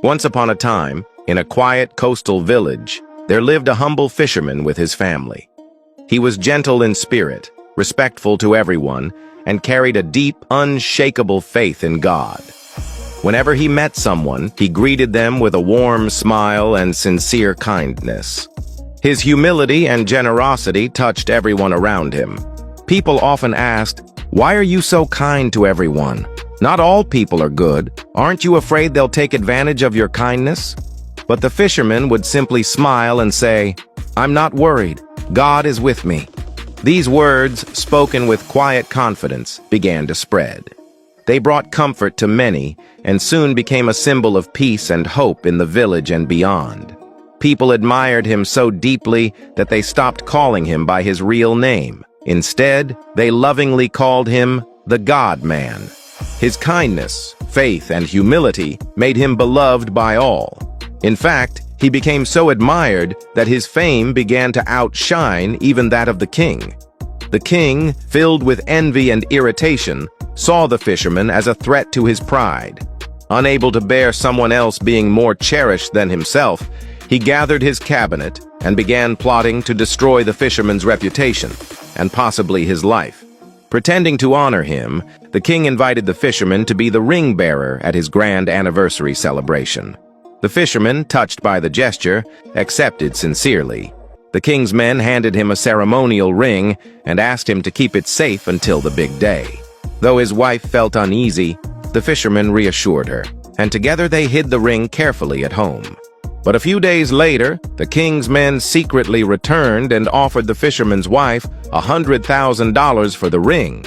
Once upon a time, in a quiet coastal village, there lived a humble fisherman with his family. He was gentle in spirit, respectful to everyone, and carried a deep, unshakable faith in God. Whenever he met someone, he greeted them with a warm smile and sincere kindness. His humility and generosity touched everyone around him. People often asked, "Why are you so kind to everyone? Not all people are good. Aren't you afraid they'll take advantage of your kindness?" But the fisherman would simply smile and say, "I'm not worried. God is with me." These words, spoken with quiet confidence, began to spread. They brought comfort to many and soon became a symbol of peace and hope in the village and beyond. People admired him so deeply that they stopped calling him by his real name. Instead, they lovingly called him the God-Man. His kindness, faith, and humility made him beloved by all. In fact, he became so admired that his fame began to outshine even that of the king. The king, filled with envy and irritation, saw the fisherman as a threat to his pride. Unable to bear someone else being more cherished than himself, he gathered his cabinet and began plotting to destroy the fisherman's reputation, and possibly his life. Pretending to honor him, the king invited the fisherman to be the ring bearer at his grand anniversary celebration. The fisherman, touched by the gesture, accepted sincerely. The king's men handed him a ceremonial ring and asked him to keep it safe until the big day. Though his wife felt uneasy, the fisherman reassured her, and together they hid the ring carefully at home. But a few days later, the king's men secretly returned and offered the fisherman's wife $100,000 for the ring.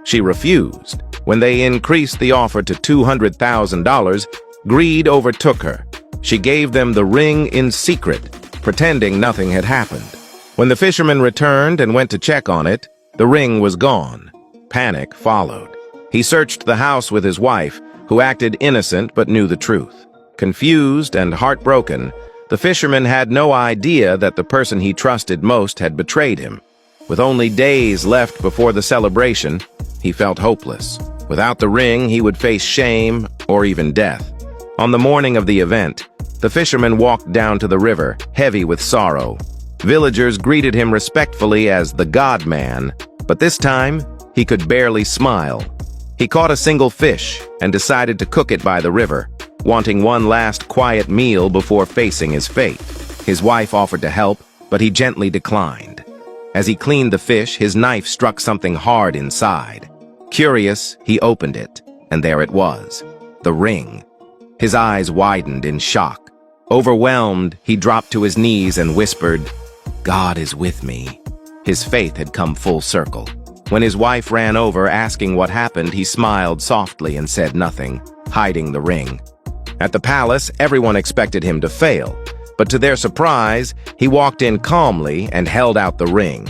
She refused. When they increased the offer to $200,000, greed overtook her. She gave them the ring in secret, pretending nothing had happened. When the fisherman returned and went to check on it, the ring was gone. Panic followed. He searched the house with his wife, who acted innocent but knew the truth. Confused and heartbroken, the fisherman had no idea that the person he trusted most had betrayed him. With only days left before the celebration, he felt hopeless. Without the ring, he would face shame or even death. On the morning of the event, the fisherman walked down to the river, heavy with sorrow. Villagers greeted him respectfully as the God-Man, but this time, he could barely smile. He caught a single fish and decided to cook it by the river, wanting one last quiet meal before facing his fate. His wife offered to help, but he gently declined. As he cleaned the fish, his knife struck something hard inside. Curious, he opened it, and there it was, the ring. His eyes widened in shock. Overwhelmed, he dropped to his knees and whispered, "God is with me." His faith had come full circle. When his wife ran over asking what happened, he smiled softly and said nothing, hiding the ring. At the palace, everyone expected him to fail, but to their surprise, he walked in calmly and held out the ring.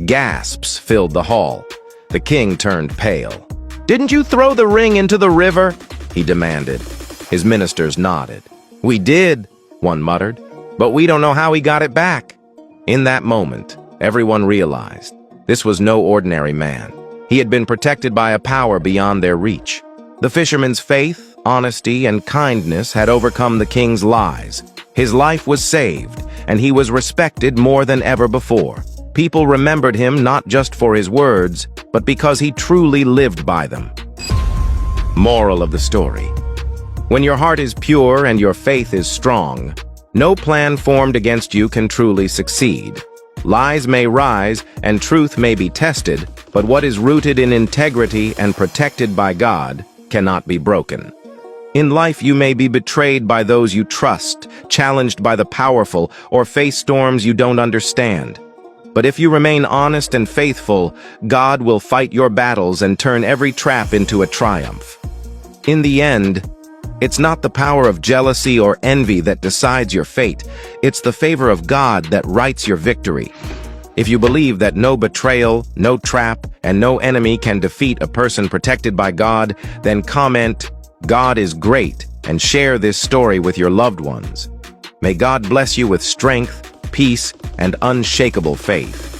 Gasps filled the hall. The king turned pale. "Didn't you throw the ring into the river?" he demanded. His ministers nodded. "We did," one muttered, "but we don't know how he got it back." In that moment, everyone realized this was no ordinary man. He had been protected by a power beyond their reach. The fisherman's faith, honesty, and kindness had overcome the king's lies. His life was saved, and he was respected more than ever before. People remembered him not just for his words, but because he truly lived by them. Moral of the story: when your heart is pure and your faith is strong, no plan formed against you can truly succeed. Lies may rise and truth may be tested, but what is rooted in integrity and protected by God cannot be broken. In life, you may be betrayed by those you trust, challenged by the powerful, or face storms you don't understand. But if you remain honest and faithful, God will fight your battles and turn every trap into a triumph. In the end, it's not the power of jealousy or envy that decides your fate. It's the favor of God that writes your victory. If you believe that no betrayal, no trap, and no enemy can defeat a person protected by God, then comment, "God is great," and share this story with your loved ones. May God bless you with strength, peace, and unshakable faith.